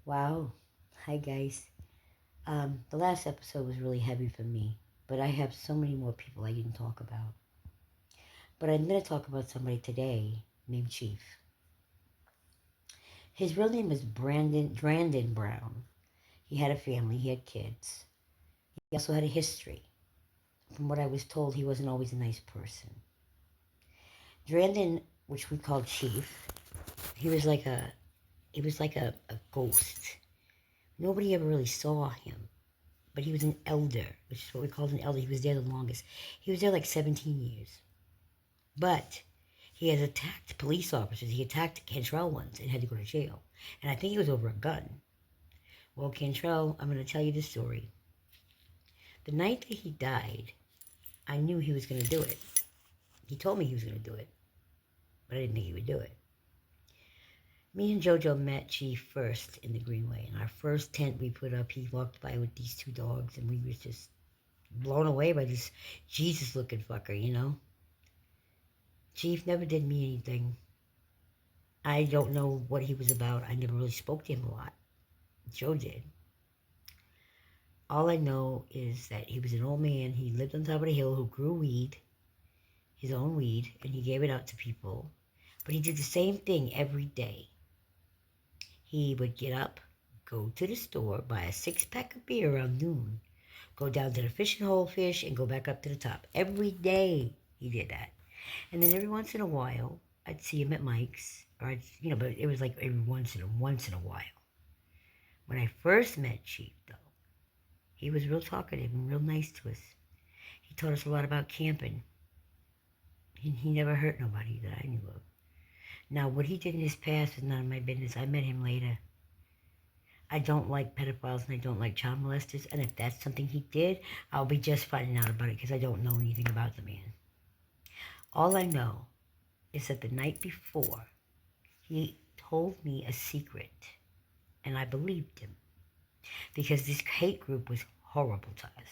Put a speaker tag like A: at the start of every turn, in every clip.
A: Wow. Hi, guys. The last episode was really heavy for me, but I have so many more people I didn't talk about. But I'm going to talk about somebody today named Chief. His real name is Drandon Brown. He had a family, he had kids. He also had a history. From what I was told, he wasn't always a nice person. Drandon, which we called Chief, he was like a a ghost. Nobody ever really saw him. But he was an elder, which is what we called an elder. He was there the longest. He was there like 17 years. But he has attacked police officers. He attacked Cantrell once and had to go to jail. And I think it was over a gun. Well, Cantrell, I'm going to tell you the story. The night that he died, I knew he was going to do it. He told me he was going to do it, but I didn't think he would do it. Me and JoJo met Chief first in the Greenway. And our first tent we put up, he walked by with these two dogs, and we was just blown away by this Jesus-looking fucker, you know? Chief never did me anything. I don't know what he was about. I never really spoke to him a lot. Joe did. All I know is that he was an old man. He lived on top of the hill who grew weed, his own weed, and he gave it out to people. But he did the same thing every day. He would get up, go to the store, buy a 6-pack of beer around noon, go down to the Fish and Whole Fish, and go back up to the top. Every day he did that. And then every once in a while, I'd see him at Mike's, or but it was like every once in a while. When I first met Chief, though, he was real talkative and real nice to us. He taught us a lot about camping. He never hurt nobody that I knew of. Now, what he did in his past is none of my business. I met him later. I don't like pedophiles and I don't like child molesters. And if that's something he did, I'll be just finding out about it because I don't know anything about the man. All I know is that the night before, he told me a secret. And I believed him. Because this hate group was horrible to us.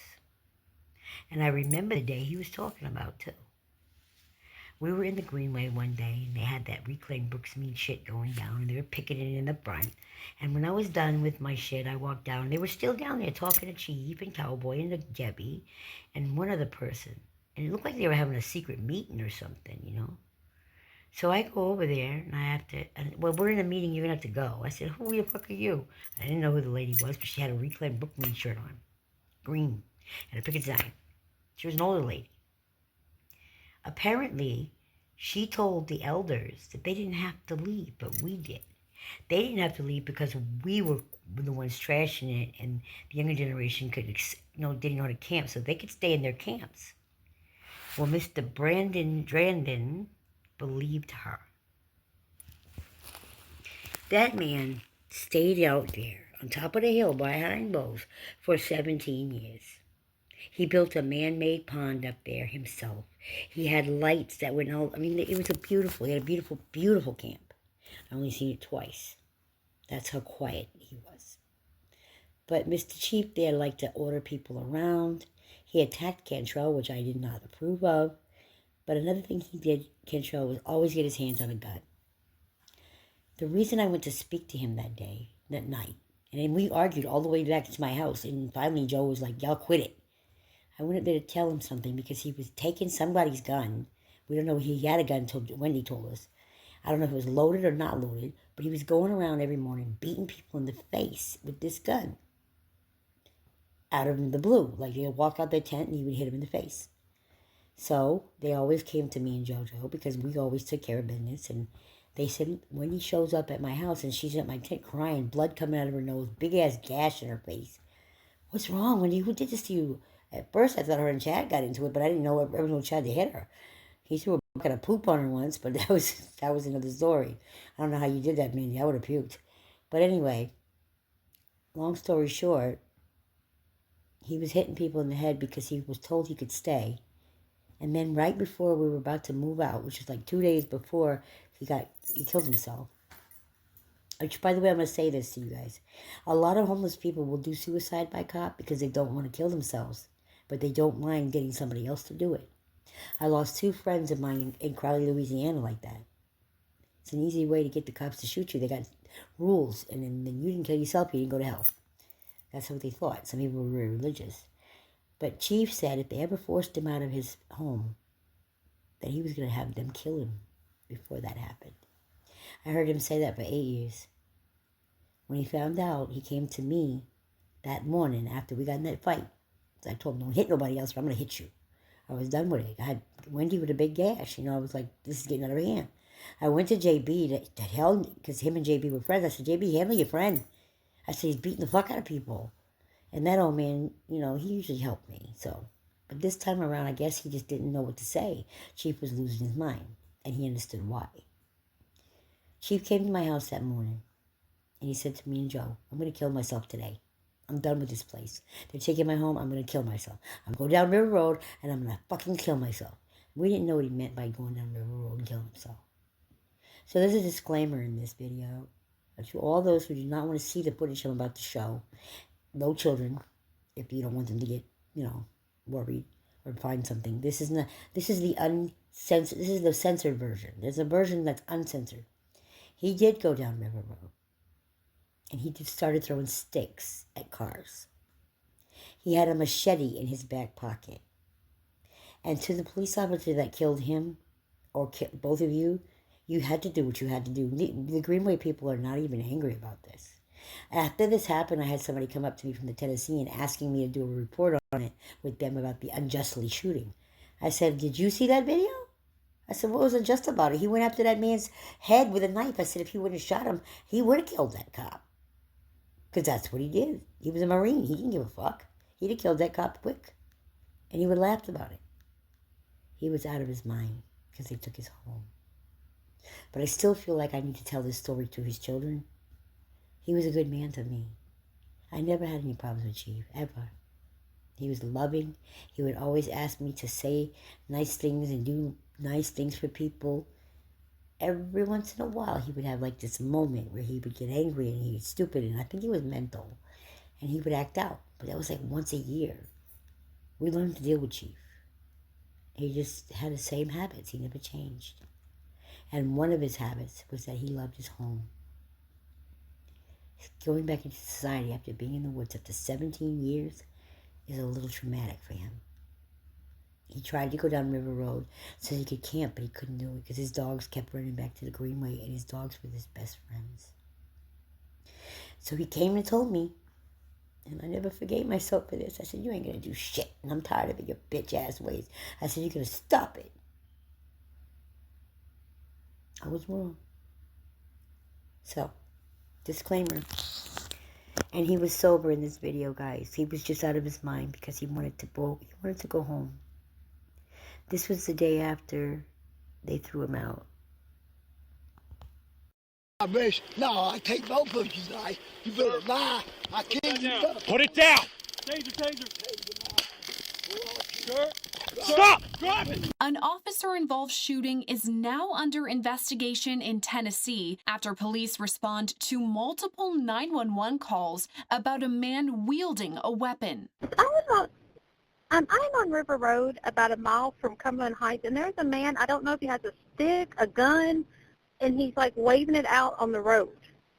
A: And I remember the day he was talking about, too. We were in the Greenway one day, and they had that reclaimed Brooksmeade shit going down, and they were picketing in the front. And when I was done with my shit, I walked down. They were still down there talking to Chief and Cowboy and the Debbie and one other person. And it looked like they were having a secret meeting or something, you know. So I go over there, and I have to, well, we're in a meeting, you're going to have to go. I said, who the fuck are you? I didn't know who the lady was, but she had a reclaimed Brooksmeade shirt on. Green. And a picket sign. She was an older lady. Apparently, she told the elders that they didn't have to leave, but we did. They didn't have to leave because we were the ones trashing it, and the younger generation didn't know how to camp, so they could stay in their camps. Well, Mr. Brandon Drandon believed her. That man stayed out there on top of the hill by Hindbows for 17 years. He built a man-made pond up there himself. He had lights that went all, it was he had a beautiful, beautiful camp. I only seen it twice. That's how quiet he was. But Mr. Chief there liked to order people around. He attacked Cantrell, which I did not approve of. But another thing he did, Cantrell, was always get his hands on a gun. The reason I went to speak to him that night, and then we argued all the way back to my house, and finally Joe was like, y'all quit it. I went there to tell him something because he was taking somebody's gun. We don't know he had a gun until Wendy told us. I don't know if it was loaded or not loaded, but he was going around every morning beating people in the face with this gun. Out of the blue. Like they would walk out their tent and he would hit them in the face. So they always came to me and JoJo because we always took care of business. And they said, when he shows up at my house and she's at my tent crying, blood coming out of her nose, big ass gash in her face. What's wrong, Wendy? Who did this to you? At first, I thought her and Chad got into it, but I didn't know everyone tried to hit her. He threw a bucket of poop on her once, but that was another story. I don't know how you did that, Mindy. I would have puked. But anyway, long story short, he was hitting people in the head because he was told he could stay. And then right before we were about to move out, which was like 2 days before he killed himself. Which, by the way, I'm going to say this to you guys. A lot of homeless people will do suicide by cop because they don't want to kill themselves. But they don't mind getting somebody else to do it. I lost 2 friends of mine in Crowley, Louisiana like that. It's an easy way to get the cops to shoot you. They got rules, and then you didn't kill yourself, you didn't go to hell. That's what they thought. Some people were very religious. But Chief said if they ever forced him out of his home, that he was going to have them kill him before that happened. I heard him say that for 8 years. When he found out, he came to me that morning after we got in that fight. I told him, don't hit nobody else, or I'm going to hit you. I was done with it. I had Wendy with a big gash. I was like, this is getting out of hand. I went to JB to hell, because him and JB were friends. I said, JB, handle your friend. I said, he's beating the fuck out of people. And that old man, he usually helped me. So, but this time around, I guess he just didn't know what to say. Chief was losing his mind, and he understood why. Chief came to my house that morning, and he said to me and Joe, I'm going to kill myself today. I'm done with this place. They're taking my home. I'm going to kill myself. I'm going down River Road, and I'm going to fucking kill myself. We didn't know what he meant by going down River Road and killing himself. So there's a disclaimer in this video. To all those who do not want to see the footage I'm about to show, no children, if you don't want them to get, worried or find something. This is the censored version. There's a version that's uncensored. He did go down River Road. And he just started throwing sticks at cars. He had a machete in his back pocket. And to the police officer that killed him, or both of you, you had to do what you had to do. The Greenway people are not even angry about this. After this happened, I had somebody come up to me from the Tennessee and asking me to do a report on it with them about the unjustly shooting. I said, did you see that video? I said, what was unjust about it? He went after that man's head with a knife. I said, if he wouldn't have shot him, he would have killed that cop. Because that's what he did. He was a Marine. He didn't give a fuck. He'd have killed that cop quick. And he would have laughed about it. He was out of his mind because they took his home. But I still feel like I need to tell this story to his children. He was a good man to me. I never had any problems with Chief, ever. He was loving. He would always ask me to say nice things and do nice things for people. Every once in a while, he would have like this moment where he would get angry and he was stupid, and I think he was mental, and he would act out. But that was like once a year. We learned to deal with Chief. He just had the same habits. He never changed. And one of his habits was that he loved his home. Going back into society after being in the woods after 17 years is a little traumatic for him. He tried to go down River Road so he could camp, but he couldn't do it because his dogs kept running back to the Greenway, and his dogs were his best friends. So he came and told me, and I never forgave myself for this. I said, you ain't going to do shit, and I'm tired of it, your bitch-ass ways. I said, you're going to stop it. I was wrong. So, disclaimer. And he was sober in this video, guys. He was just out of his mind because he wanted to go home. This was the day after they threw him out.
B: No, I take no pictures. You better lie. I can't.
C: Put it down. Taser. Stop! Drop it!
D: An officer-involved shooting is now under investigation in Tennessee after police respond to multiple 911 calls about a man wielding a weapon.
E: I'm on River Road about a mile from Cumberland Heights, and there's a man, I don't know if he has a stick, a gun, and he's like waving it out on the road.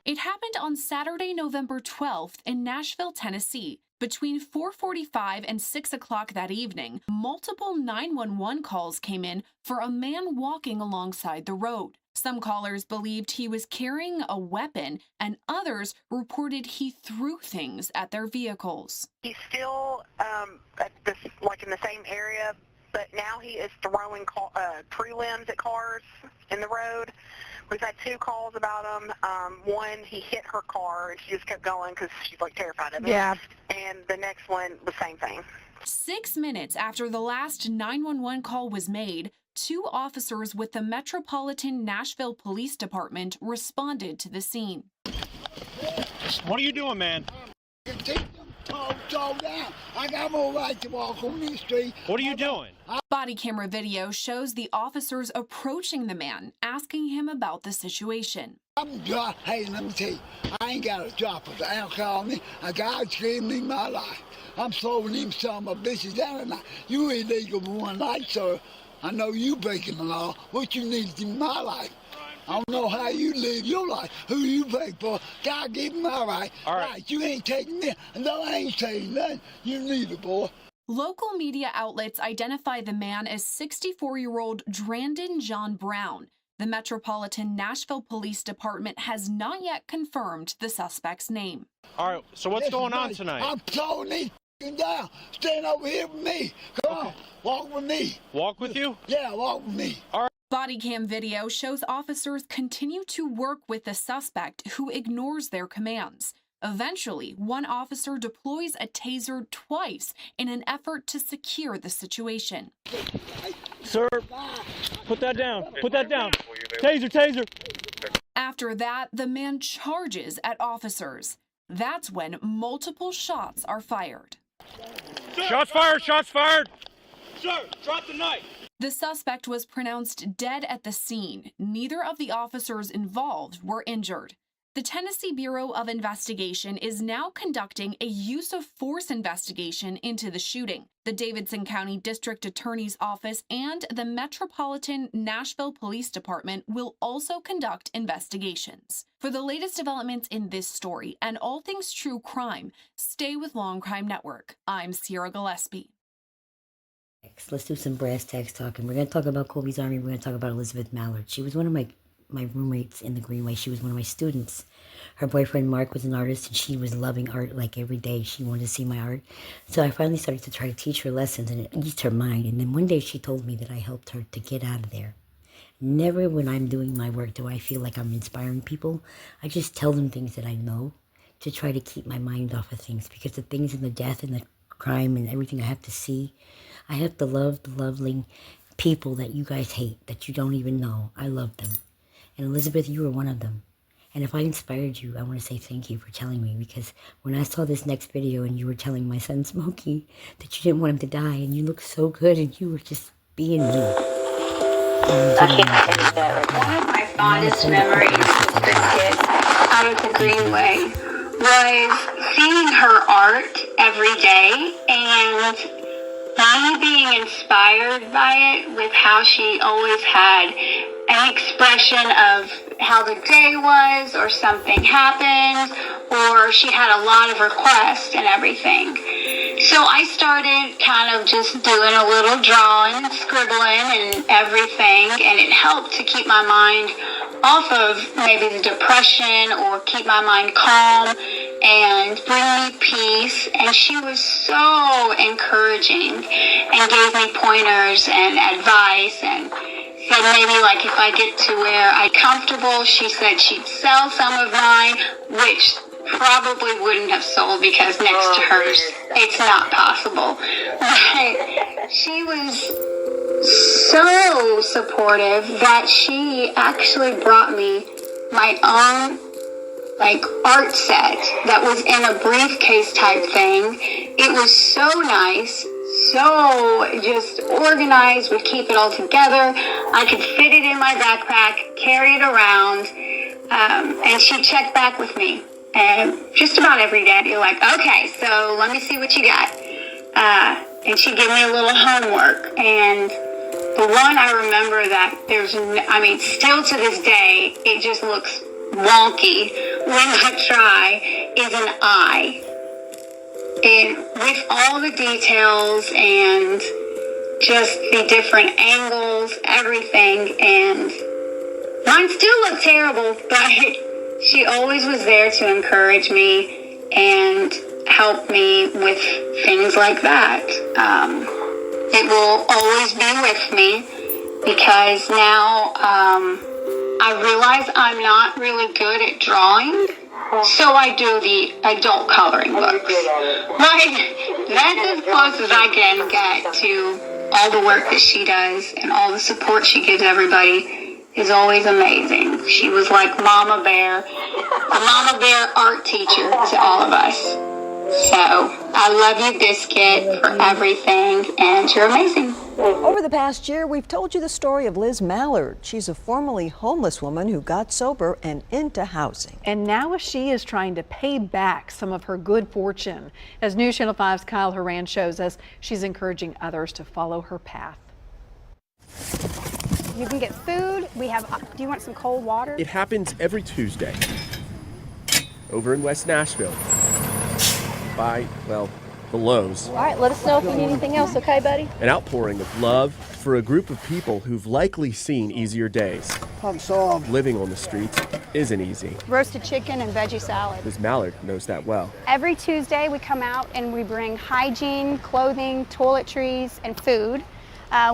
D: It happened on Saturday, November 12th in Nashville, Tennessee. Between 4:45 and 6 o'clock that evening, multiple 911 calls came in for a man walking alongside the road. Some callers believed he was carrying a weapon, and others reported he threw things at their vehicles.
E: He's still in the same area, but now he is throwing tree limbs at cars in the road. We've had 2 calls about him. One, he hit her car, and she just kept going because she's terrified of him. Yeah. And the next one, the same thing.
D: 6 minutes after the last 911 call was made, 2 officers with the Metropolitan Nashville Police Department responded to the scene.
C: What are you doing, man?
B: Down. I got more right to walk on this street.
C: What are you doing?
D: Body camera video shows the officers approaching the man, asking him about the situation.
B: Hey, let me tell you, I ain't got a drop of alcohol on me. I got screaming in my life. I'm slowing them son of a bitches down tonight. You illegal for one night, sir. I know you breaking the law. What you need in my life? I don't know how you live your life, who you pay for. God give him my right.
C: All right.
B: You ain't taking me. No, I ain't saying nothing. You leave it, boy.
D: Local media outlets identify the man as 64-year-old Drandon John Brown. The Metropolitan Nashville Police Department has not yet confirmed the suspect's name.
C: All right, so what's going on tonight?
B: I'm throwing these down. Stand over here with me. Come on, walk with me.
C: Walk with you?
B: Yeah, walk with me.
C: All right.
D: Body cam video shows officers continue to work with the suspect who ignores their commands. Eventually, one officer deploys a taser twice in an effort to secure the situation.
C: Sir, put that down. Put that down. Taser, taser.
D: After that, the man charges at officers. That's when multiple shots are fired.
C: Shots fired, shots fired. Sir, drop the knife.
D: The suspect was pronounced dead at the scene. Neither of the officers involved were injured. The Tennessee Bureau of Investigation is now conducting a use of force investigation into the shooting. The Davidson County District Attorney's Office and the Metropolitan Nashville Police Department will also conduct investigations. For the latest developments in this story and all things true crime, stay with Long Crime Network. I'm Sierra Gillespie.
A: Let's do some brass tacks talking. We're going to talk about Colby's Army. We're going to talk about Elizabeth Mallard. She was one of my roommates in the Greenway. She was one of my students. Her boyfriend Mark was an artist, and she was loving art like every day. She wanted to see my art. So I finally started to try to teach her lessons, and it eased her mind. And then one day she told me that I helped her to get out of there. Never when I'm doing my work do I feel like I'm inspiring people. I just tell them things that I know to try to keep my mind off of things, because the things and the death and the crime and everything I have to see, I have to love the lovely people that you guys hate, that you don't even know. I love them. And Elizabeth, you were one of them. And if I inspired you, I want to say thank you for telling me, because when I saw this next video and you were telling my son Smokey that you didn't want him to die, and you looked so good and you were just being you.
F: I can't tell you that. One of my fondest memories as a kid out of the Greenway was seeing her art every day and me being inspired by it, with how she always had an expression of how the day was, or something happened, or she had a lot of requests and everything. So I started kind of just doing a little drawing, scribbling and everything, and it helped to keep my mind off of maybe the depression, or keep my mind calm and bring me peace. And she was so encouraging and gave me pointers and advice, and said maybe like if I get to where I'm comfortable, she said she'd sell some of mine, which probably wouldn't have sold because next to hers it's not possible. But she was so supportive that she actually brought me my own art set that was in a briefcase type thing. It was so nice, so just organized, would keep it all together. I could fit it in my backpack, carry it around, and she'd check back with me. And just about every day, I'd be like, okay, so let me see what you got. And she'd give me a little homework. And the one I remember that still to this day, it just looks wonky when I try, is an eye. And with all the details and just the different angles, everything, and mine still looked terrible, but she always was there to encourage me and help me with things like that. It will always be with me, because now I realize I'm not really good at drawing, so I do the adult coloring books. That's as close as I can get to all the work that she does, and all the support she gives everybody is always amazing. She was like Mama Bear, a Mama Bear art teacher to all of us. So I love you, Biscuit, for everything, and you're amazing.
G: Over the past year, we've told you the story of Liz Mallard. She's a formerly homeless woman who got sober and into housing.
H: And now she is trying to pay back some of her good fortune. As News Channel 5's Kyle Horan shows us, she's encouraging others to follow her path.
I: You can get food. We have, do you want some cold water?
J: It happens every Tuesday over in West Nashville by, well, the Lowe's.
K: All right, let us know if you need anything else, okay, buddy?
J: An outpouring of love for a group of people who've likely seen easier days. Living on the streets isn't easy.
I: Roasted chicken and veggie salad.
J: Liz Mallard knows that well.
I: Every Tuesday we come out and we bring hygiene, clothing, toiletries, and food.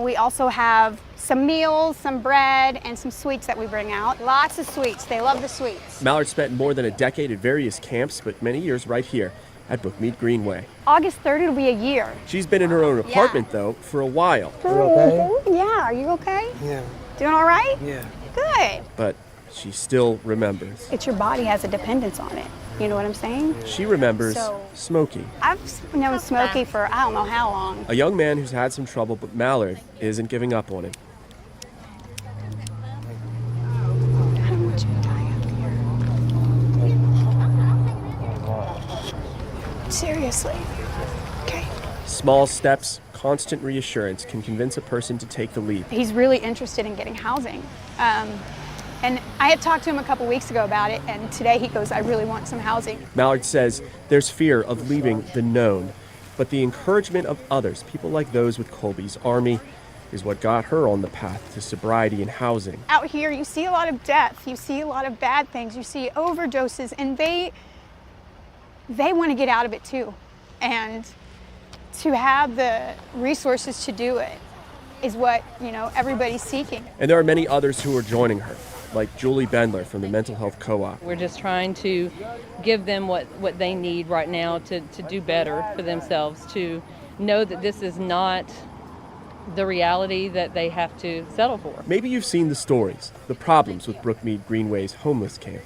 I: We also have some meals, some bread, and some sweets that we bring out. Lots of sweets. They love the sweets.
J: Mallard spent more than a decade at various camps, but many years right here at Brooksmeade Greenway.
I: August 3rd will be a year.
J: She's been in her own apartment, though, for a while.
I: You okay? Yeah, are you okay?
B: Yeah.
I: Doing all right?
B: Yeah.
I: Good.
J: But she still remembers.
I: It's your body has a dependence on it. You know what I'm saying?
J: She remembers
I: So-
J: Smokey,
I: I've known Smokey for I don't know how long.
J: a young man who's had some trouble, but Mallard isn't giving up on him.
I: I don't want you to die out here. Seriously. Okay.
J: Small steps, constant reassurance can convince a person to take the leap.
I: He's really interested in getting housing. And I had talked to him a couple weeks ago about it, and today he goes, I really want some housing.
J: Mallard says there's fear of leaving the known, but the encouragement of others, people like those with Colbys Army, is what got her on the path to sobriety and housing.
I: Out here, you see a lot of death, you see a lot of bad things, you see overdoses, and they want to get out of it too. And to have the resources to do it is what, everybody's seeking.
J: And there are many others who are joining her, like Julie Bendler from the Mental Health Co-op.
L: We're just trying to give them what they need right now to do better for themselves, to know that this is not the reality that they have to settle for.
J: Maybe you've seen the stories, the problems with Brooksmeade Greenway's homeless camp.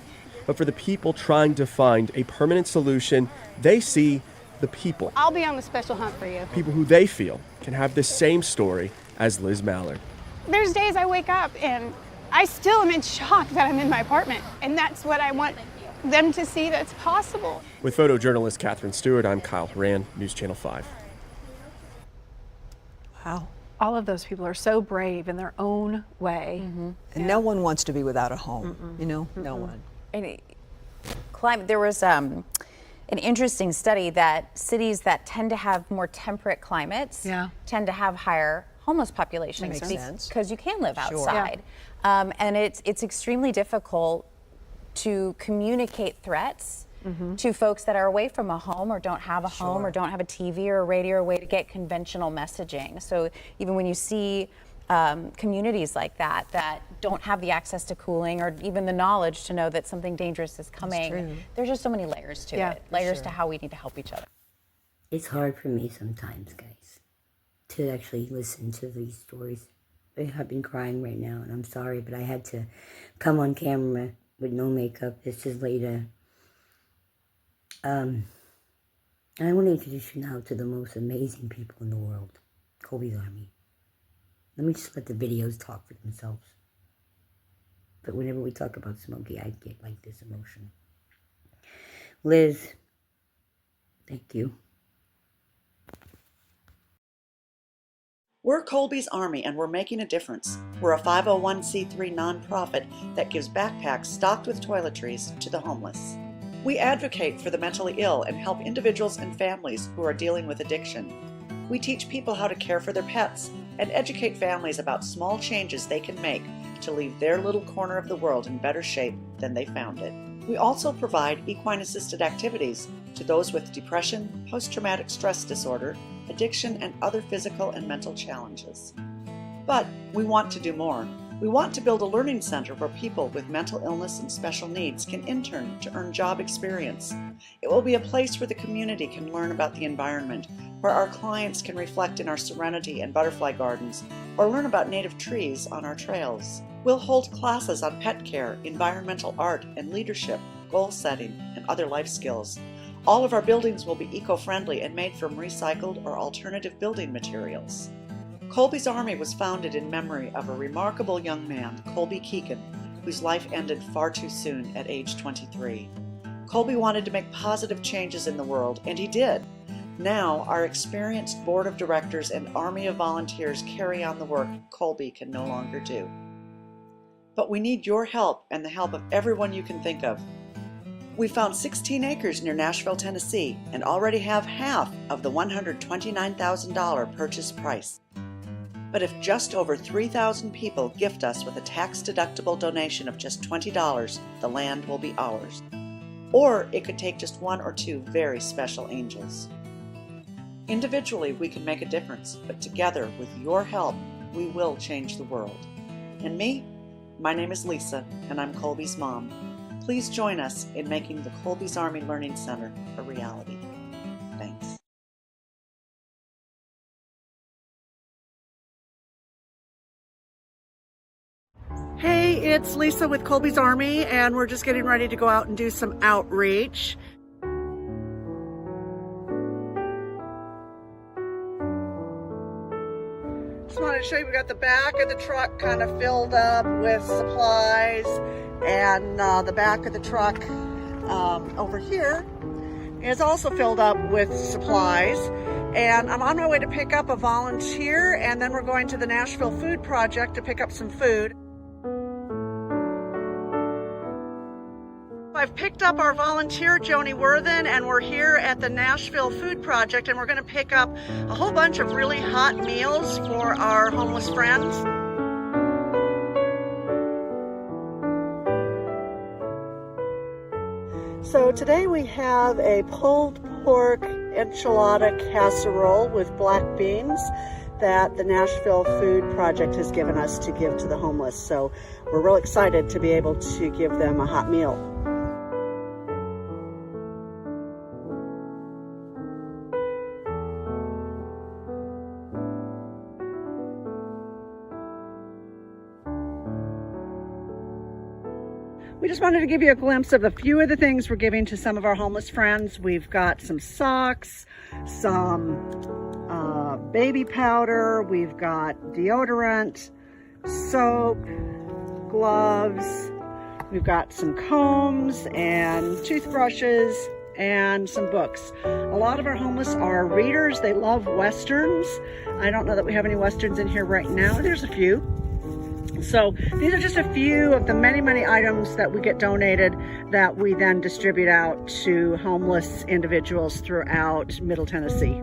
J: But for the people trying to find a permanent solution, they see the people.
I: I'll be on the special hunt for you.
J: People who they feel can have the same story as Liz Mallard.
I: There's days I wake up and I still am in shock that I'm in my apartment. And that's what I want them to see that's possible.
J: With photojournalist Catherine Stewart, I'm Kyle Horan, News Channel 5.
G: Wow.
H: All of those people are so brave in their own way.
G: And no one wants to be without a home, No one.
M: And there was an interesting study that cities that tend to have more temperate climates tend to have higher homeless populations.
G: Makes sense.
M: Because you can live
G: Sure.
M: outside. And it's extremely difficult to communicate threats to folks that are away from a home or don't have a home or don't have a TV or a radio or a way to get conventional messaging. So even when you see communities like that don't have the access to cooling or even the knowledge to know that something dangerous is coming, there's just so many layers to it, layers to how we need to help each other.
A: It's hard for me sometimes, guys, to actually listen to these stories. I've been crying right now, and I'm sorry, but I had to come on camera with no makeup. This is later. And I want to introduce you now to the most amazing people in the world, Colbys Army. Let me just let the videos talk for themselves. But whenever we talk about Smokey, I get like this emotion. Liz, thank you.
N: We're Colbys Army, and we're making a difference. We're a 501c3 nonprofit that gives backpacks stocked with toiletries to the homeless. We advocate for the mentally ill and help individuals and families who are dealing with addiction. We teach people how to care for their pets and educate families about small changes they can make to leave their little corner of the world in better shape than they found it. We also provide equine-assisted activities to those with depression, post-traumatic stress disorder, addiction, and other physical and mental challenges. But we want to do more. We want to build a learning center where people with mental illness and special needs can intern to earn job experience. It will be a place where the community can learn about the environment, where our clients can reflect in our serenity and butterfly gardens, or learn about native trees on our trails. We'll hold classes on pet care, environmental art, and leadership, goal setting, and other life skills. All of our buildings will be eco-friendly and made from recycled or alternative building materials. Colbys Army was founded in memory of a remarkable young man, Colby Keegan, whose life ended far too soon at age 23. Colby wanted to make positive changes in the world, and he did. Now, our experienced board of directors and army of volunteers carry on the work Colby can no longer do. But we need your help and the help of everyone you can think of. We found 16 acres near Nashville, Tennessee, and already have half of the $129,000 purchase price. But if just over 3,000 people gift us with a tax-deductible donation of just $20, the land will be ours. Or it could take just one or two very special angels. Individually, we can make a difference, but together, with your help, we will change the world. And me? My name is Lisa, and I'm Colby's mom. Please join us in making the Colbys Army Learning Center a reality. Thanks.
O: Hey, it's Lisa with Colbys Army, and we're just getting ready to go out and do some outreach. Just wanted to show you, we got the back of the truck kind of filled up with supplies, and the back of the truck over here is also filled up with supplies. And I'm on my way to pick up a volunteer, and then we're going to the Nashville Food Project to pick up some food. I've picked up our volunteer, Joni Worthen, and we're here at the Nashville Food Project, and we're going to pick up a whole bunch of really hot meals for our homeless friends. So today we have a pulled pork enchilada casserole with black beans that the Nashville Food Project has given us to give to the homeless. So we're real excited to be able to give them a hot meal. We just wanted to give you a glimpse of a few of the things we're giving to some of our homeless friends. We've got some socks, some baby powder, we've got deodorant, soap, gloves, we've got some combs and toothbrushes and some books. A lot of our homeless are readers. They love Westerns. I don't know that we have any Westerns in here right now. There's a few. So these are just a few of the many, many items that we get donated that we then distribute out to homeless individuals throughout Middle Tennessee.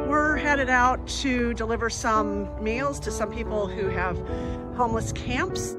O: We're headed out to deliver some meals to some people who have homeless camps.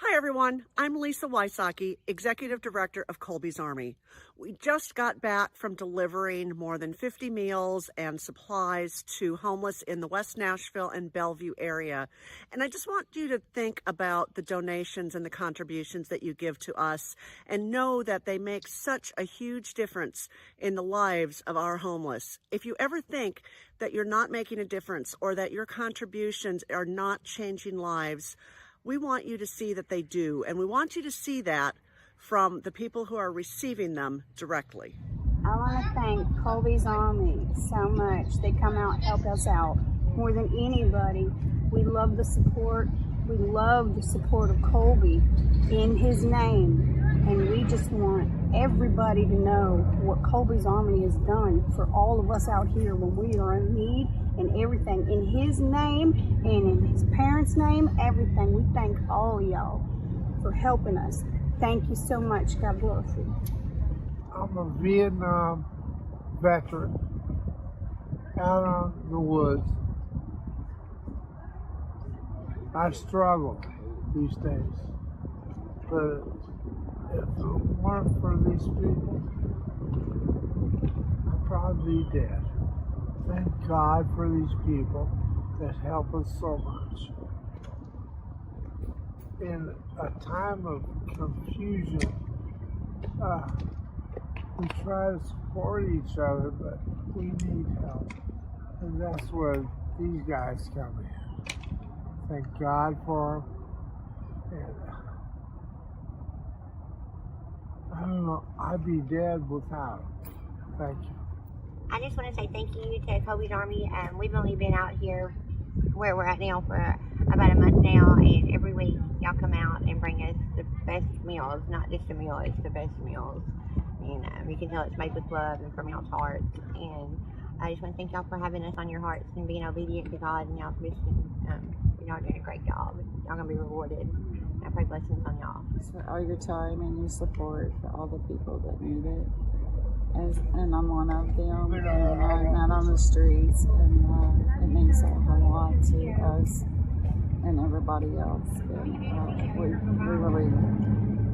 O: Hi everyone, I'm Lisa Wysocki, Executive Director of Colbys Army. We just got back from delivering more than 50 meals and supplies to homeless in the West Nashville and Bellevue area. And I just want you to think about the donations and the contributions that you give to us and know that they make such a huge difference in the lives of our homeless. If you ever think that you're not making a difference or that your contributions are not changing lives, we want you to see that they do, and we want you to see that from the people who are receiving them directly.
P: I want to thank Colbys Army so much. They come out and help us out more than anybody. We love the support. We love the support of Colby in his name, and we just want everybody to know what Colbys Army has done for all of us out here when we are in need. And everything in his name and in his parents' name, everything. We thank all of y'all for helping us. Thank you so much. God bless you.
Q: I'm a Vietnam veteran out on the woods. I struggle these days, but if it weren't for these people, I'd probably be dead. Thank God for these people that help us so much. in a time of confusion, we try to support each other, but we need help. And that's where these guys come in. Thank God for them. And I don't know, I'd be dead without them. Thank you.
R: I just want to say thank you to colbys Army. We've only been out here where we're at now for about a month now, and every week y'all come out and bring us the best meals. Not just a meal, it's the best meals. And you can tell it's made with love and from y'all's hearts. And I just want to thank y'all for having us on your hearts and being obedient to God and y'all's mission. Y'all doing a great job. Y'all gonna be rewarded. I pray blessings on y'all.
S: For all your time and your support for all the people that need it. And I'm one of them, and I'm out on the streets, and it means a lot to us and everybody else. And we really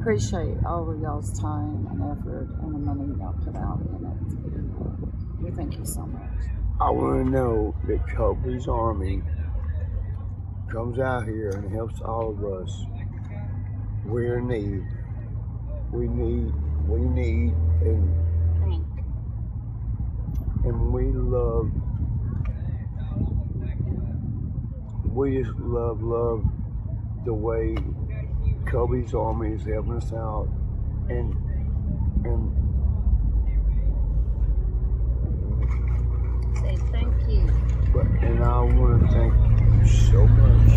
S: appreciate all of y'all's time and effort and the money y'all put out in it. And, we thank you so much.
Q: I want to know that colbys Army comes out here and helps all of us. We're in need. We need, and we just love the way colbys Army is helping us out, and
K: Say thank you.
Q: and I want to thank you so much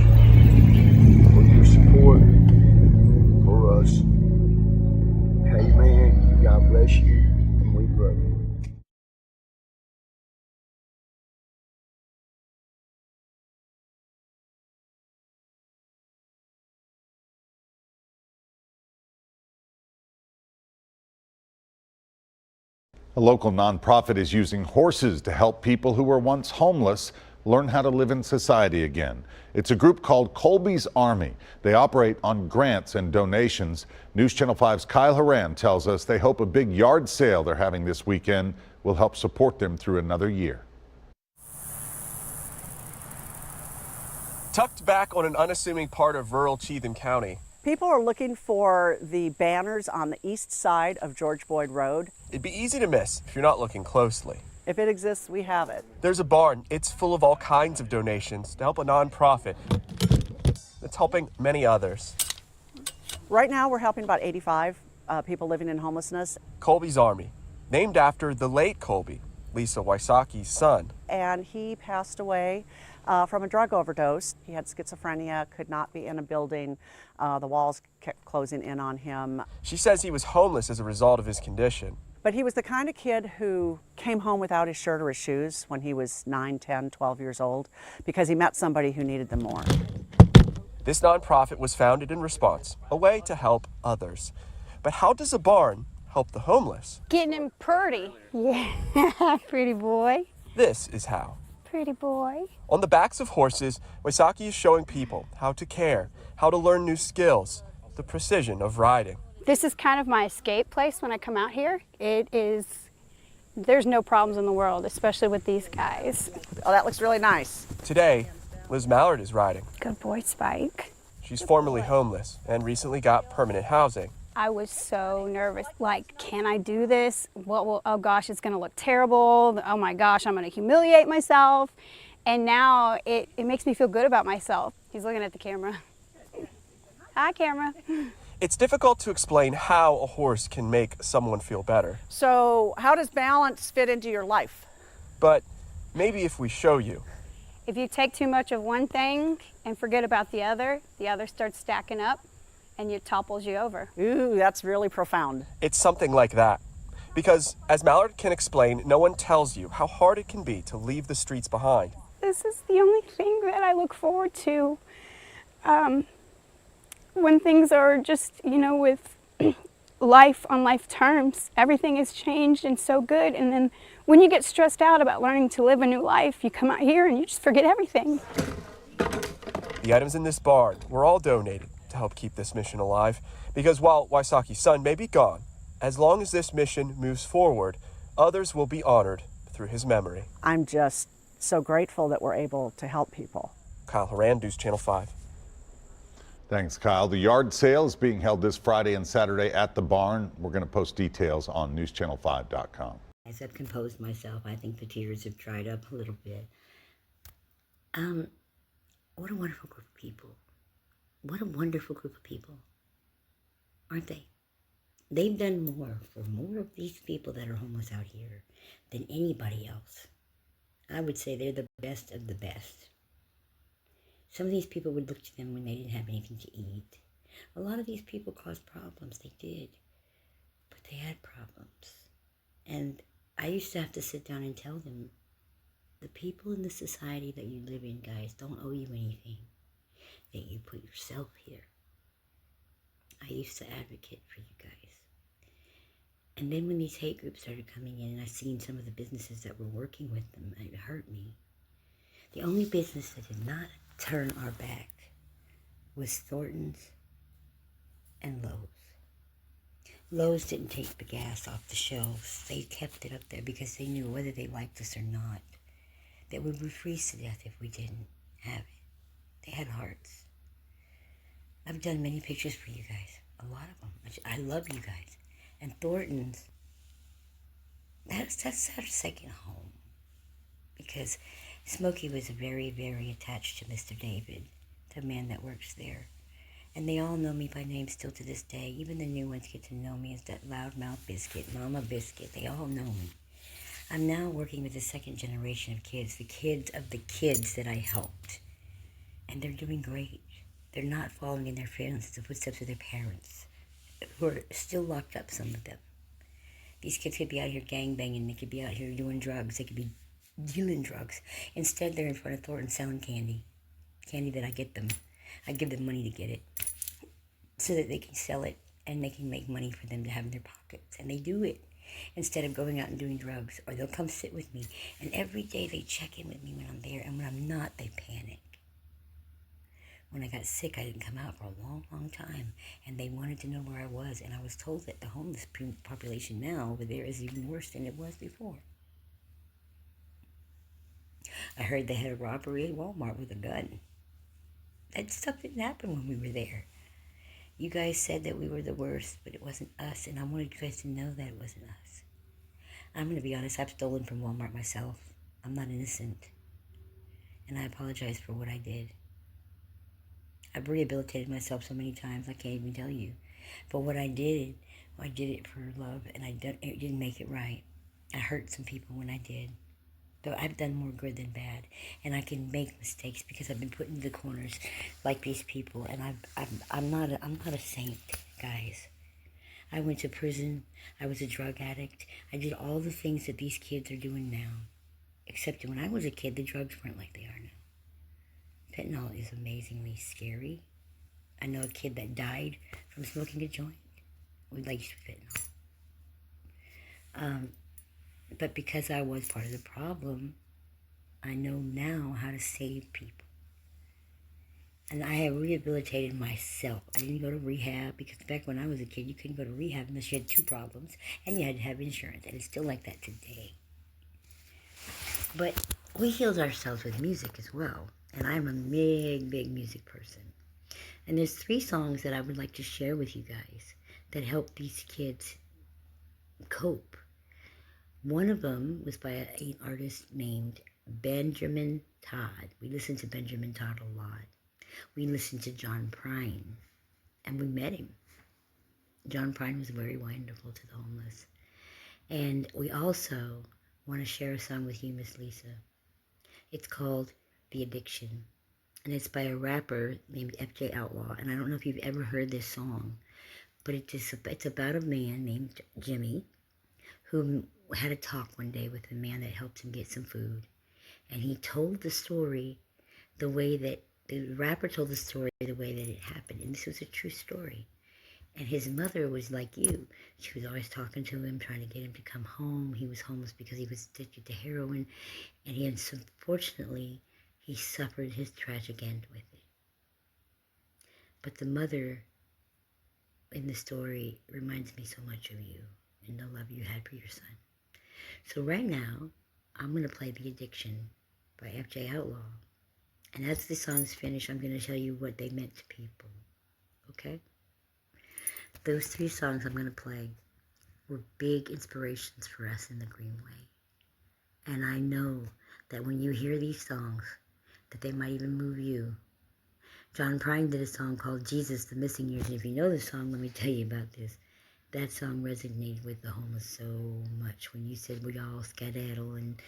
Q: for your support for us. Hey man, God bless you, and we love you.
T: A local nonprofit is using horses to help people who were once homeless learn how to live in society again. It's a group called Colbys Army. They operate on grants and donations. News Channel 5's Kyle Horan tells us they hope a big yard sale they're having this weekend will help support them through another year.
J: Tucked back on an unassuming part of rural Cheatham County.
U: People are looking for the banners on the east side of George Boyd Road.
J: It'd be easy to miss if you're not looking closely.
U: If it exists, we have it.
J: There's a barn. It's full of all kinds of donations to help a nonprofit that's helping many others.
U: Right now, we're helping about 85 people living in homelessness.
J: Colbys Army, named after the late Colby, Lisa Wysocki's son.
U: And he passed away from a drug overdose. He had schizophrenia, could not be in a building. The walls kept closing in on him.
J: She says he was homeless as a result of his condition.
U: But he was the kind of kid who came home without his shirt or his shoes when he was 9, 10, 12 years old because he met somebody who needed them more.
J: This nonprofit was founded in response, a way to help others. But how does a barn help the homeless?
I: Getting him pretty. Yeah, pretty boy.
J: This is how.
I: Pretty boy.
J: On the backs of horses, Wysocki is showing people how to care, how to learn new skills, the precision of riding.
I: This is kind of my escape place when I come out here. There's no problems in the world, especially with these guys.
U: Oh, that looks really nice.
J: Today, Liz Mallard is riding.
I: Good boy, Spike.
J: She's formerly homeless and recently got permanent housing.
I: I was so nervous. Like, can I do this? Oh gosh, it's gonna look terrible. Oh my gosh, I'm gonna humiliate myself. And now it makes me feel good about myself. He's looking at the camera. Hi, camera.
J: It's difficult to explain how a horse can make someone feel better.
U: So how does balance fit into your life?
J: But maybe if we show you.
I: If you take too much of one thing and forget about the other starts stacking up and it topples you over.
U: Ooh, that's really profound.
J: It's something like that. Because as Mallard can explain, no one tells you how hard it can be to leave the streets behind.
I: This is the only thing that I look forward to. When things are just, with life on life terms, everything has changed and so good. And then when you get stressed out about learning to live a new life, you come out here and you just forget everything.
J: The items in this barn were all donated to help keep this mission alive. Because while Wysocki's son may be gone, as long as this mission moves forward, others will be honored through his memory.
U: I'm just so grateful that we're able to help people.
J: Kyle Horan, News Channel 5.
T: Thanks, Kyle. The yard sale is being held this Friday and Saturday at the barn. We're going to post details on newschannel5.com.
A: As I've composed myself, I think the tears have dried up a little bit. What a wonderful group of people. What a wonderful group of people. Aren't they? They've done more for more of these people that are homeless out here than anybody else. I would say they're the best of the best. Some of these people would look to them when they didn't have anything to eat. A lot of these people caused problems. They did. But they had problems. And I used to have to sit down and tell them, the people in the society that you live in, guys, don't owe you anything. That you put yourself here. I used to advocate for you guys. And then when these hate groups started coming in, and I seen some of the businesses that were working with them, it hurt me. The only business that did not turn our back was Thornton's and Lowe's. Lowe's didn't take the gas off the shelves. They kept it up there because they knew whether they liked us or not, that we would freeze to death if we didn't have it. They had hearts. I've done many pictures for you guys, a lot of them. I love you guys. And Thornton's, that's our second home. Because Smokey was very, very attached to Mr. David, the man that works there. And they all know me by name still to this day. Even the new ones get to know me as that loudmouth biscuit, Mama Biscuit. They all know me. I'm now working with the second generation of kids, the kids of the kids that I helped. And they're doing great. They're not following in their footsteps of their parents, who are still locked up, some of them. These kids could be out here gangbanging. They could be out here doing drugs. They could be dealing drugs. Instead, they're in front of Thornton selling candy. Candy that I get them. I give them money to get it so that they can sell it and they can make money for them to have in their pockets. And they do it instead of going out and doing drugs. Or they'll come sit with me. And every day they check in with me when I'm there. And when I'm not, they panic. When I got sick, I didn't come out for a long, long time. And they wanted to know where I was. And I was told that the homeless population now over there is even worse than it was before. I heard they had a robbery at Walmart with a gun. That stuff didn't happen when we were there. You guys said that we were the worst, but it wasn't us. And I wanted you guys to know that it wasn't us. I'm going to be honest, I've stolen from Walmart myself. I'm not innocent. And I apologize for what I did. I've rehabilitated myself so many times, I can't even tell you. But what I did it for love, and it didn't make it right. I hurt some people when I did. But I've done more good than bad. And I can make mistakes because I've been put into the corners like these people. And I'm not a saint, guys. I went to prison. I was a drug addict. I did all the things that these kids are doing now. Except when I was a kid, the drugs weren't like they are now. Fentanyl is amazingly scary. I know a kid that died from smoking a joint with laced fentanyl. But because I was part of the problem, I know now how to save people. And I have rehabilitated myself. I didn't go to rehab because back when I was a kid, you couldn't go to rehab unless you had 2 problems and you had to have insurance. And it's still like that today. But we healed ourselves with music as well. And I'm a big, big music person. And there's 3 songs that I would like to share with you guys that help these kids cope. One of them was by an artist named Benjamin Todd. We listened to Benjamin Todd a lot. We listened to John Prine, and we met him. John Prine was very wonderful to the homeless. And we also want to share a song with you, Miss Lisa. It's called The Addiction, and it's by a rapper named FJ Outlaw. And I don't know if you've ever heard this song, but it's about a man named Jimmy who had a talk one day with a man that helped him get some food. And he told the story the way that the rapper told the story the way that it happened. And this was a true story. And his mother was like you. She was always talking to him, trying to get him to come home. He was homeless because he was addicted to heroin. And unfortunately, he suffered his tragic end with it. But the mother in the story reminds me so much of you and the love you had for your son. So right now, I'm going to play The Addiction by FJ Outlaw. And as the song's finished, I'm going to tell you what they meant to people. okay? Those 3 songs I'm going to play were big inspirations for us in the Greenway. And I know that when you hear these songs, that they might even move you. John Prine did a song called Jesus, the Missing Years. And if you know the song, let me tell you about this. That song resonated with the homeless so much. When you said we all skedaddle, and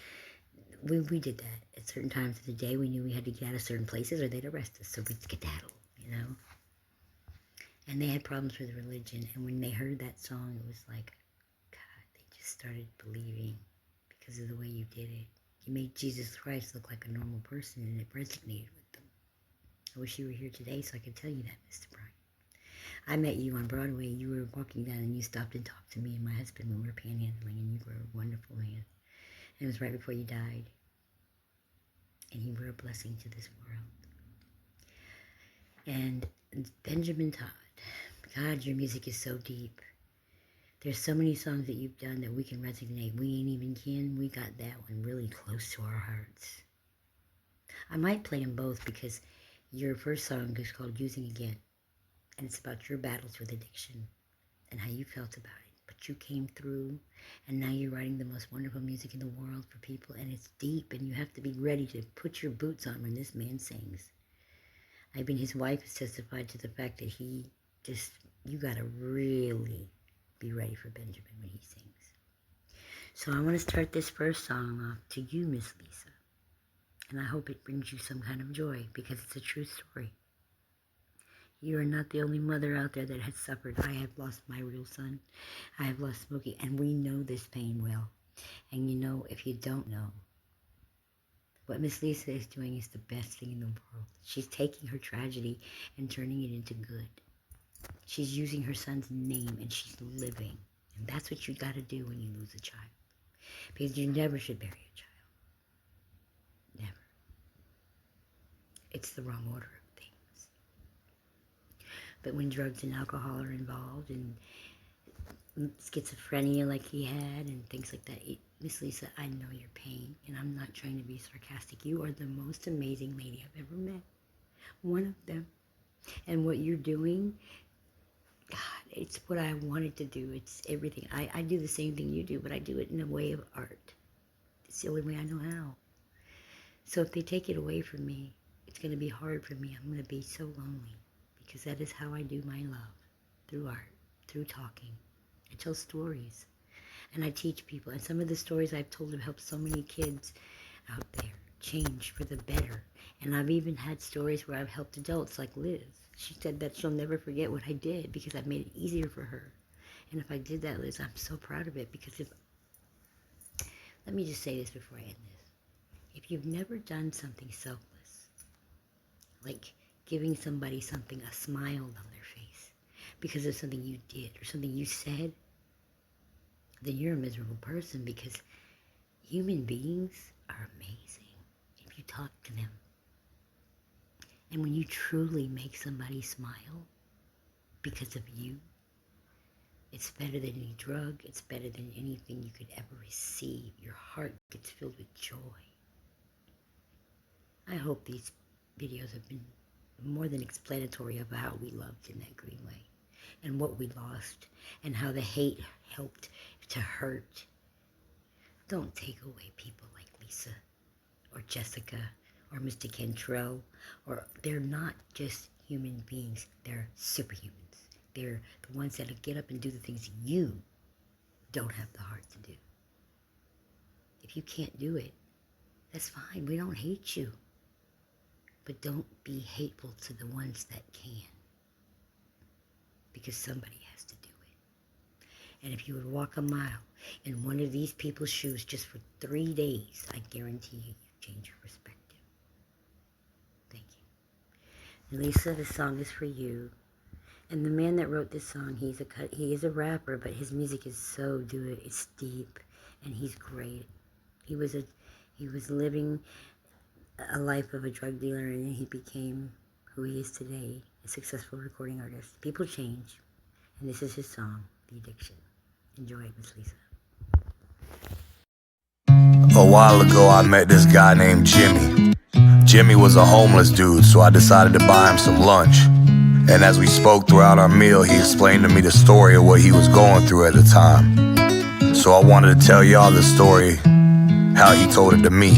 A: we did that. At certain times of the day, we knew we had to get out of certain places or they'd arrest us. So we'd skedaddle, you know. And they had problems with religion. And when they heard that song, it was like, God, they just started believing because of the way you did it. You made Jesus Christ look like a normal person, and it resonated with them. I wish you were here today so I could tell you that, Mr. Brian. I met you on Broadway. You were walking down, and you stopped and talked to me and my husband when we were panhandling, and you were a wonderful man. And it was right before you died. And you were a blessing to this world. And Benjamin Todd, God, your music is so deep. There's so many songs that you've done that we can resonate. We Ain't Even Kin, we got that one really close to our hearts. I might play them both because your first song is called Using Again. And it's about your battles with addiction and how you felt about it. But you came through, and now you're writing the most wonderful music in the world for people. And it's deep, and you have to be ready to put your boots on when this man sings. I mean, his wife has testified to the fact that you got to really be ready for Benjamin when he sings. So I want to start this first song off to you, Miss Lisa. And I hope it brings you some kind of joy because it's a true story. You are not the only mother out there that has suffered. I have lost my real son. I have lost Smokey, and we know this pain well. And you know, if you don't know, what Miss Lisa is doing is the best thing in the world. She's taking her tragedy and turning it into good. She's using her son's name, and she's living. And that's what you got to do when you lose a child. Because you never should bury a child. Never. It's the wrong order of things. But when drugs and alcohol are involved, and schizophrenia like he had, and things like that, Miss Lisa, I know your pain, and I'm not trying to be sarcastic. You are the most amazing lady I've ever met. One of them. And what you're doing, God, it's what I wanted to do. It's everything. I do the same thing you do, but I do it in a way of art. It's the only way I know how. So if they take it away from me, it's going to be hard for me. I'm going to be so lonely because that is how I do my love, through art, through talking. I tell stories, and I teach people. And some of the stories I've told have helped so many kids out there change for the better. And I've even had stories where I've helped adults, like Liz. She said that she'll never forget what I did because I made it easier for her. And if I did that, Liz, I'm so proud of it because let me just say this before I end this. If you've never done something selfless, like giving somebody something, a smile on their face, because of something you did or something you said, then you're a miserable person because human beings are amazing if you talk to them. And when you truly make somebody smile because of you, it's better than any drug. It's better than anything you could ever receive. Your heart gets filled with joy. I hope these videos have been more than explanatory of how we loved in that Greenway and what we lost and how the hate helped to hurt. Don't take away people like Lisa or Jessica or Mr. Cantrell, or they're not just human beings, they're superhumans. They're the ones that'll get up and do the things you don't have the heart to do. If you can't do it, that's fine. We don't hate you. But don't be hateful to the ones that can. Because somebody has to do it. And if you would walk a mile in one of these people's shoes just for 3 days, I guarantee you, you change your perspective. Thank you. And Lisa, this song is for you. And the man that wrote this song, he is a rapper, but his music is so good. It's deep, and he's great. He was living a life of a drug dealer, and then he became who he is today, a successful recording artist. People change, and this is his song, The Addiction. Enjoy it, Miss Lisa.
E: A while ago, I met this guy named Jimmy. Jimmy was a homeless dude, so I decided to buy him some lunch. And as we spoke throughout our meal, he explained to me the story of what he was going through at the time. So I wanted to tell y'all the story, how he told it to me.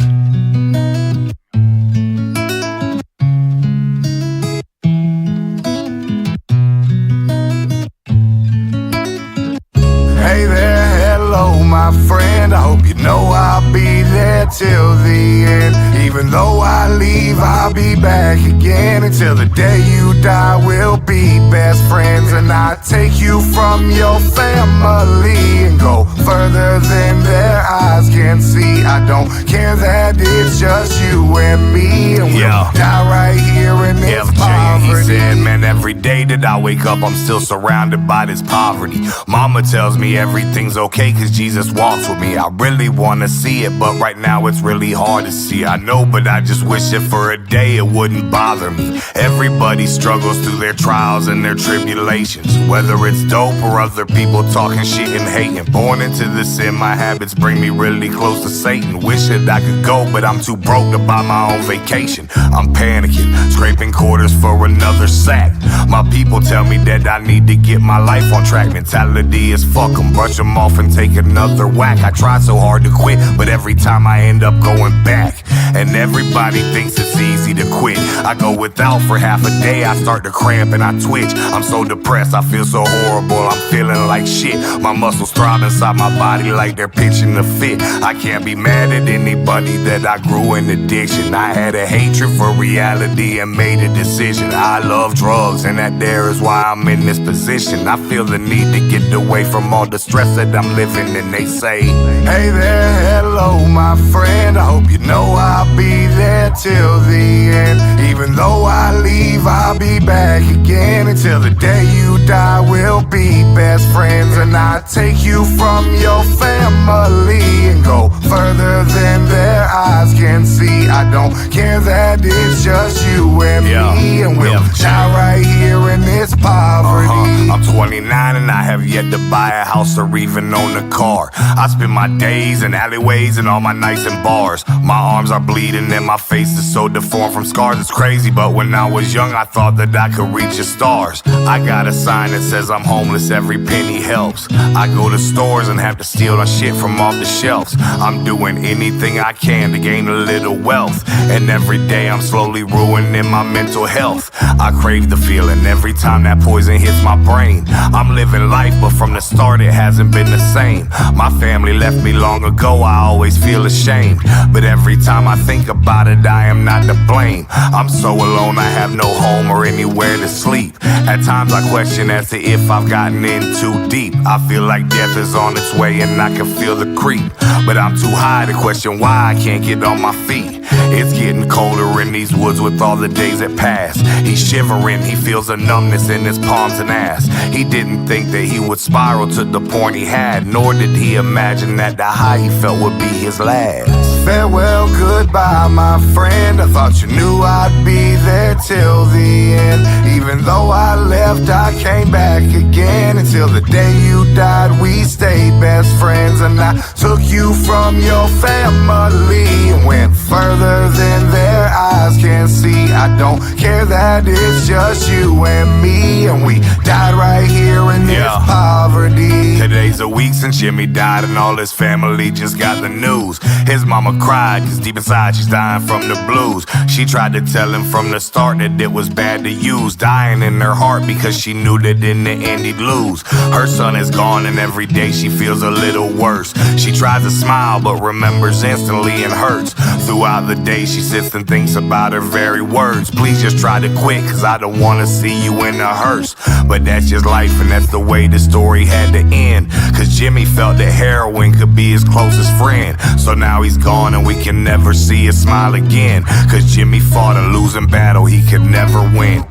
E: Hey there, hello my friend, I hope you know I'll be there till the end. Even though I leave, I'll be back again. Until the day you die, we'll be best friends. And I take you from your family and go further than their eyes can see. I don't care that it's just you and me, and we'll die right here in this poverty. He said, man, every day that I wake up, I'm still surrounded by this poverty. Mama tells me everything's okay cause Jesus walks with me. I really wanna see it, but right now it's really hard to see. I know, but I just wish that for a day it wouldn't bother me. Everybody struggles through their trials and their tribulations, whether it's dope or other people talking shit and hating. Born into the sin, my habits bring me really close to Satan. Wish that I could go, but I'm too broke to buy my own vacation. I'm panicking, scraping quarters for another sack. My people tell me that I need to get my life on track. Mentality is fuck 'em, brush 'em off and take another whack. I try so hard to quit, but every time I end up going back. And everybody thinks it's easy to quit. I go without for half a day, I start to cramp and I twitch. I'm so depressed, I feel so horrible, I'm feeling like shit. My muscles throb inside my body like they're pitching a fit. I can't be mad at anybody that I grew in addiction. I had a hatred for reality and made a decision. I love drugs and that there is why I'm in this position. I feel the need to get away from all the stress that I'm living, and they say, hey there, hello my friend, I hope you know I'll be there till the end. Even though I leave, I'll be back again. Until the day you die, we'll be best friends. And I take you from your family and go further than their eyes can see. I don't care that it's just you and me, and we'll die right here in this poverty. I'm 29 and I have yet to buy a house or even own a car. I spend my days in alleyways and all my nights in bars. My arms are bleeding and my face is so deformed from scars. It's crazy, but when I was young I thought that I could reach the stars. I got a sign that says I'm homeless, every penny helps. I go to stores and have to steal the shit from off the shelves. I'm doing anything I can to gain a little wealth, and every day I'm slowly ruining my mental health. I crave the feeling every time that poison hits my brain. I'm living life, but from the start it hasn't been the same. My family left me long ago, I always feel ashamed, but every time I think about it, I am not to blame. I'm so alone, I have no home or anywhere to sleep. At times I question as to if I've gotten in too deep. I feel like death is on its way and I can feel the creep, but I'm too high to question why I can't get on my feet. It's getting colder in these woods with all the days that pass. He's shivering, he feels a numbness in his palms and ass. He didn't think that he would spiral to the point he had, nor did he imagine that the high he felt would be his last. Farewell, goodbye, my friend. I thought you knew I'd be there till the end. Even though I left, I came back again. Until the day you died, we stayed best friends. And I took you from your family and went further than their eyes can see. I don't care that it's just you and me, and we died right here in this poverty. Today's a week since Jimmy died and all his family just got the news. His mama cried cause deep inside she's dying from the blues. She tried to tell him from the start that it was bad to use, dying in her heart because she knew that in the end he'd lose. Her son is gone and every day she feels a little worse. She tries to smile but remembers instantly and hurts. Throughout the day she sits and thinks about her very words. Please just try to quit cause I don't want to see you in a hearse. But that's just life and that's the way the story had to end. Cause Jimmy felt that heroin could be his closest friend. So now he's gone and we can never see his smile again. Cause Jimmy fought a losing battle he could never win.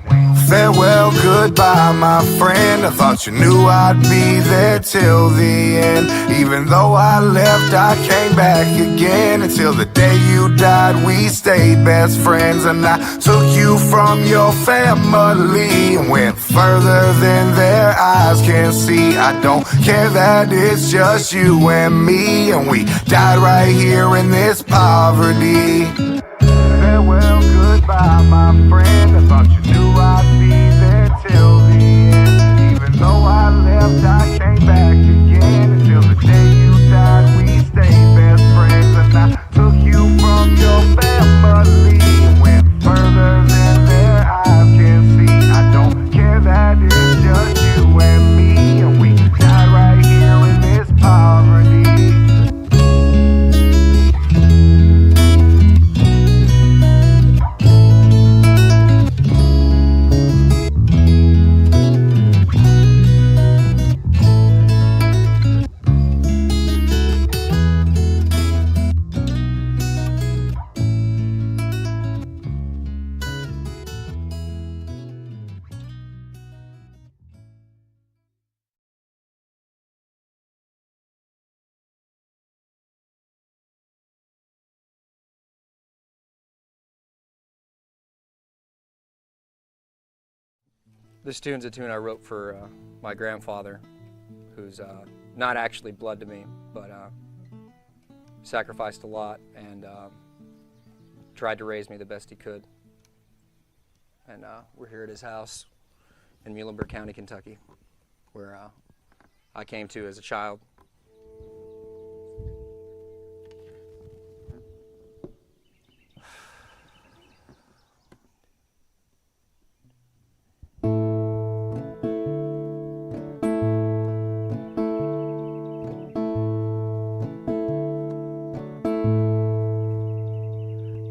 E: Farewell, goodbye, my friend. I thought you knew I'd be there till the end. Even though I left, I came back again. Until the day you died, we stayed best friends. And I took you from your family and went further than their eyes can see. I don't care that it's just you and me, and we died right here in this poverty. Farewell, goodbye, my friend. I thought you knew I'd be there till
C: This tune's a tune I wrote for my grandfather, who's not actually blood to me, but sacrificed a lot and tried to raise me the best he could. And we're here at his house in Muhlenberg County, Kentucky, where I came to as a child.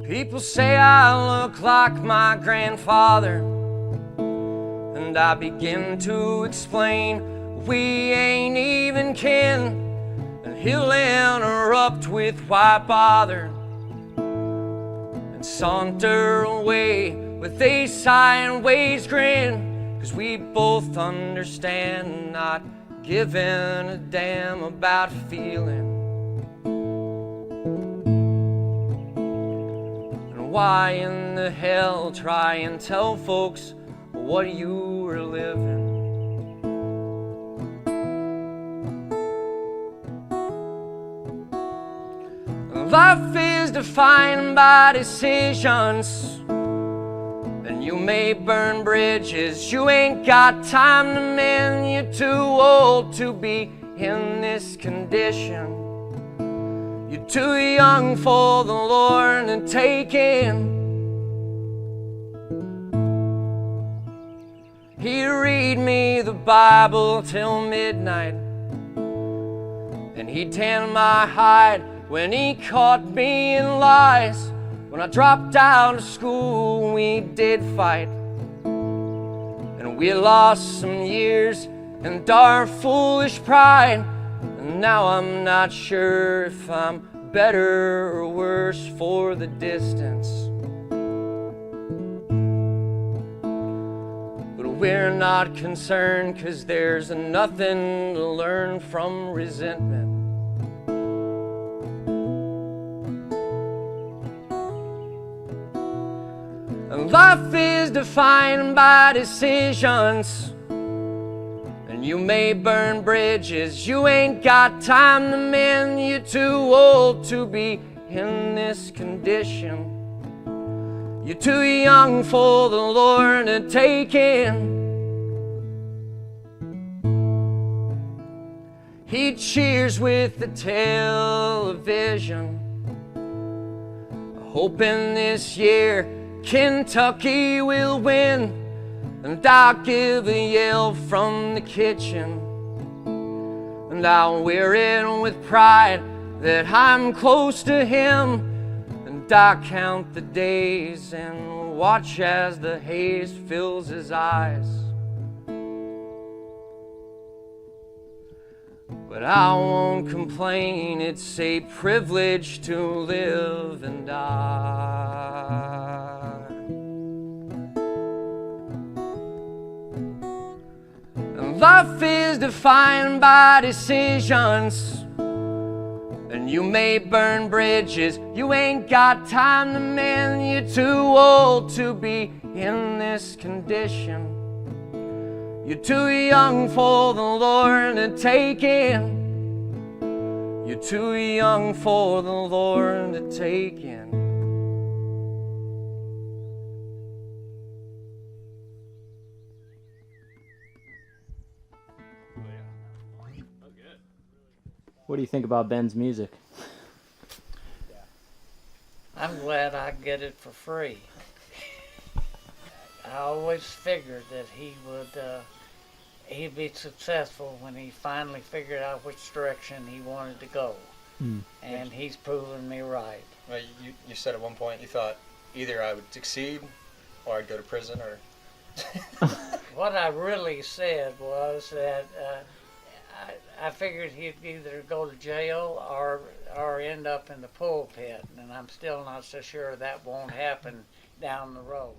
C: People say I look like my grandfather, and I begin to explain we ain't even kin, and he'll interrupt with why bother, and saunter away with a sideways grin, 'cause we both understand not giving a damn about feeling. Why in the hell try and tell folks what you were living? Life is defined by decisions, and you may burn bridges you ain't got time to mend. You're too old to be in this condition. You're too young for the Lord to take in. He'd read me the Bible till midnight, and he'd tan my hide when he caught me in lies. When I dropped out of school, we did fight, and we lost some years and our foolish pride. And now I'm not sure if I'm better or worse for the distance. But we're not concerned, 'cause there's nothing to learn from resentment. And life is defined by decisions, and you may burn bridges you ain't got time to mend. You're too old to be in this condition. You're too young for the Lord to take in. He cheers with the television, hoping this year Kentucky will win. And I'll give a yell from the kitchen, and I'll wear it with pride that I'm close to him. And I count the days and watch as the haze fills his eyes. But I won't complain, it's a privilege to live and die. Life is defined by decisions, and you may burn bridges you ain't got time to mend. You're too old to be in this condition. You're too young for the Lord to take in. You're too young for the Lord to take in.
V: What do you think about Ben's music?
K: I'm glad I get it for free. I always figured that he'd be successful when he finally figured out which direction he wanted to go. And he's proven me right.
C: Well, you said at one point you thought either I would succeed or I'd go to prison, or...
K: What I really said was that I figured he'd either go to jail or end up in the pulpit, and I'm still not so sure that won't happen down the road.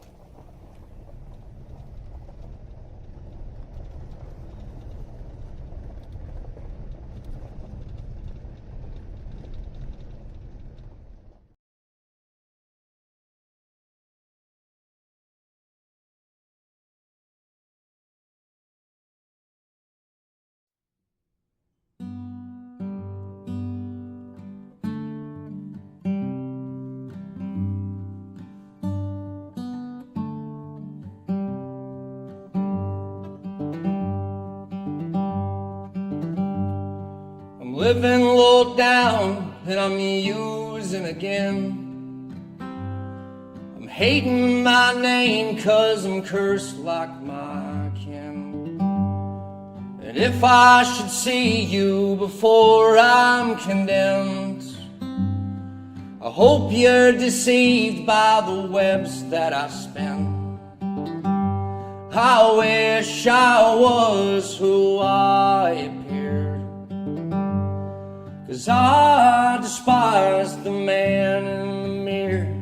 C: living low down and I'm using again. I'm hating my name 'cause I'm cursed like my kin. And if I should see you before I'm condemned, I hope you're deceived by the webs that I spin. I wish I was who I appeared, 'cause I despise the man in the mirror.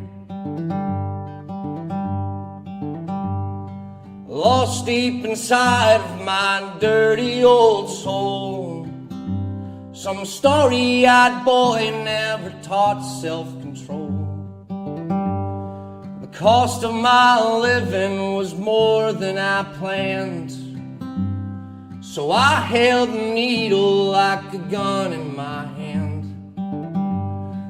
C: Lost deep inside of my dirty old soul, some starry-eyed boy never taught self-control. The cost of my living was more than I planned, so I held the needle like a gun in my hand.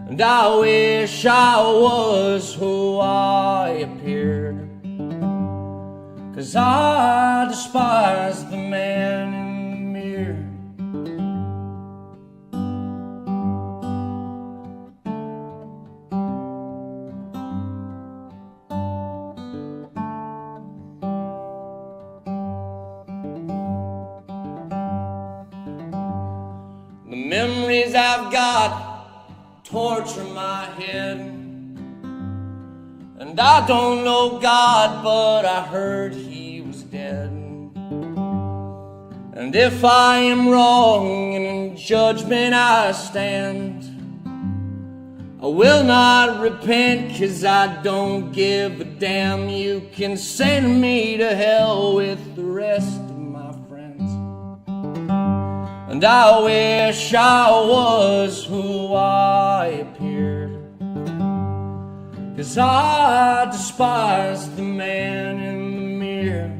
C: And I wish I was who I appeared, 'cause I despise the man in the mirror. The memories I've got torture my head, and I don't know God, but I heard He was dead. And if I am wrong and in judgment I stand, I will not repent, 'cause I don't give a damn. You can send me to hell with the rest of my friends. And I wish I was who I appeared, 'cause I despise the man in the mirror.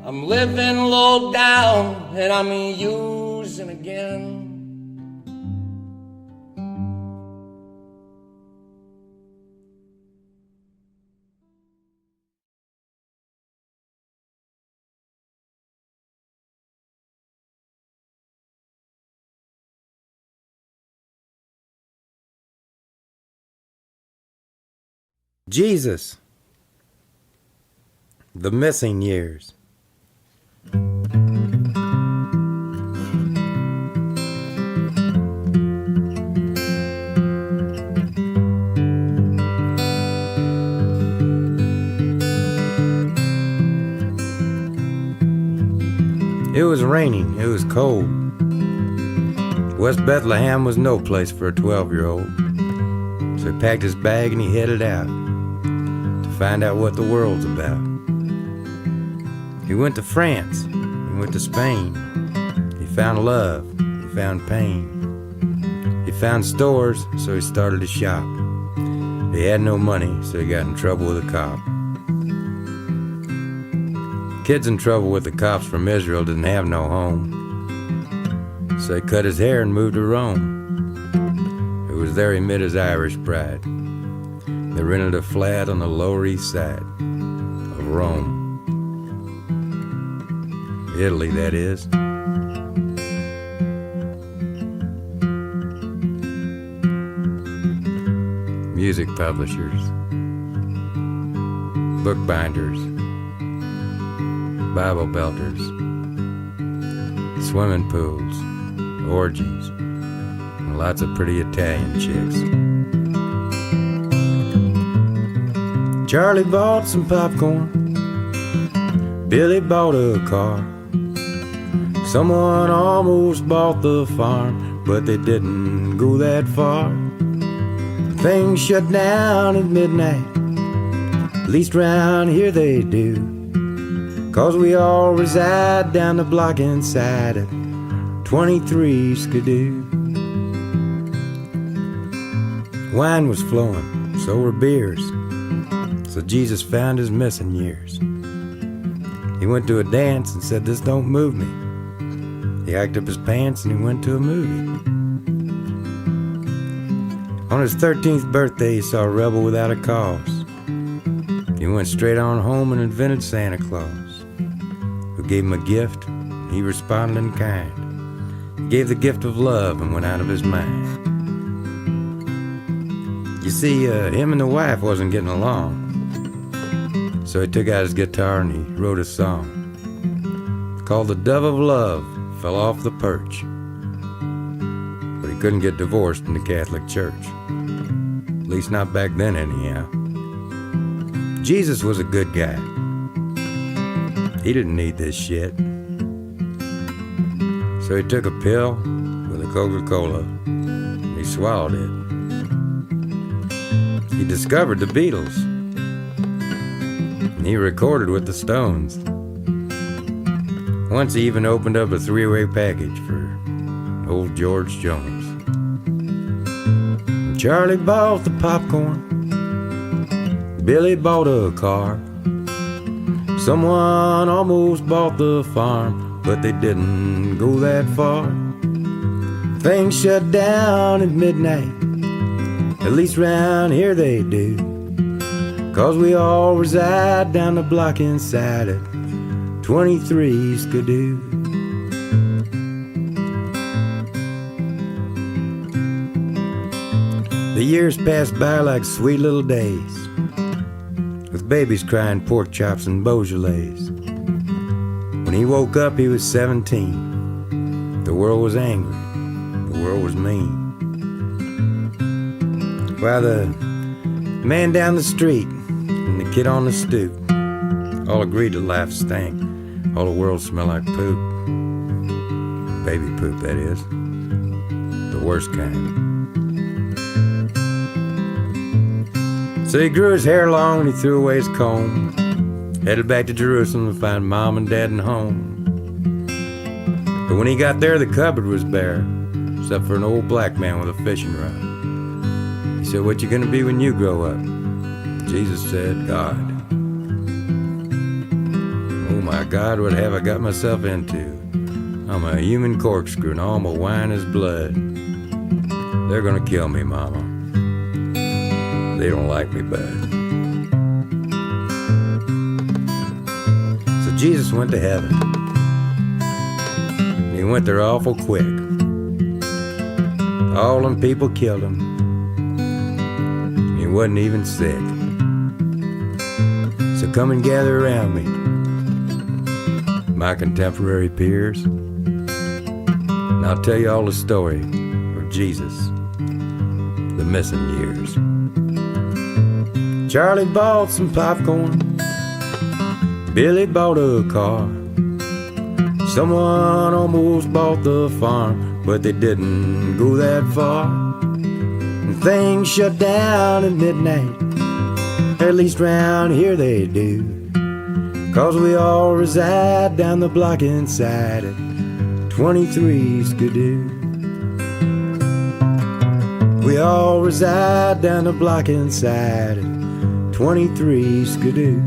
C: I'm living low down and I'm using again.
D: Jesus, the missing years. It was raining, it was cold. West Bethlehem was no place for a 12-year-old. So he packed his bag and he headed out to find out what the world's about. He went to France, he went to Spain. He found love, he found pain. He found stores, so he started to shop. He had no money, so he got in trouble with a cop. Kids in trouble with the cops from Israel didn't have no home, so he cut his hair and moved to Rome. It was there he met his Irish bride. They rented a flat on the Lower East Side of Rome. Italy, that is. Music publishers, bookbinders, Bible belters, swimming pools, orgies, and lots of pretty Italian chicks. Charlie bought some popcorn, Billy bought a car. Someone almost bought the farm, but they didn't go that far. Things shut down at midnight, at least round here they do, 'cause we all reside down the block inside of 23 Skidoo. Wine was flowing, so were beers, so Jesus found his missing years. He went to a dance and said, "This don't move me." He hiked up his pants and he went to a movie. On his 13th birthday, he saw a rebel without a cause. He went straight on home and invented Santa Claus, who gave him a gift He responded in kind. He gave the gift of love and went out of his mind. You see, him and the wife wasn't getting along. So he took out his guitar and he wrote a song called The Dove of Love Fell Off the Perch. But he couldn't get divorced in the Catholic Church. At least not back then anyhow. Jesus was a good guy. He didn't need this shit. So he took a pill with a Coca-Cola and he swallowed it. He discovered the Beatles. And he recorded with the Stones. Once he even opened up a three-way package for old George Jones. And Charlie bought the popcorn. Billy bought a car. Someone almost bought the farm, but they didn't go that far. Things shut down at midnight, at least round here they do. 'Cause we all reside down the block inside it. 23 Skidoo. The years passed by like sweet little days, with babies crying pork chops and Beaujolais. When he woke up, he was 17. The world was angry. The world was mean. While the man down the street and the kid on the stoop all agreed that life stank. All the world smelled like poop. Baby poop, that is. The worst kind. So he grew his hair long and he threw away his comb. Headed back to Jerusalem to find Mom and Dad and home. But when he got there, the cupboard was bare, except for an old black man with a fishing rod. He said, "What you gonna be when you grow up?" Jesus said, "God." Oh my God, what have I got myself into? I'm a human corkscrew and all my wine is blood. They're gonna kill me, Mama. They don't like me bad. So Jesus went to heaven. And he went there awful quick. All them people killed him. And he wasn't even sick. So come and gather around me, my contemporary peers, and I'll tell you all the story of Jesus, the missing years. Charlie bought some popcorn. Billy bought a car. Someone almost bought the farm, but they didn't go that far. And things shut down at midnight, at least round here they do. 'Cause we all reside down the block inside it. 23 Skidoo. We all reside down the block inside it. 23 Skidoo.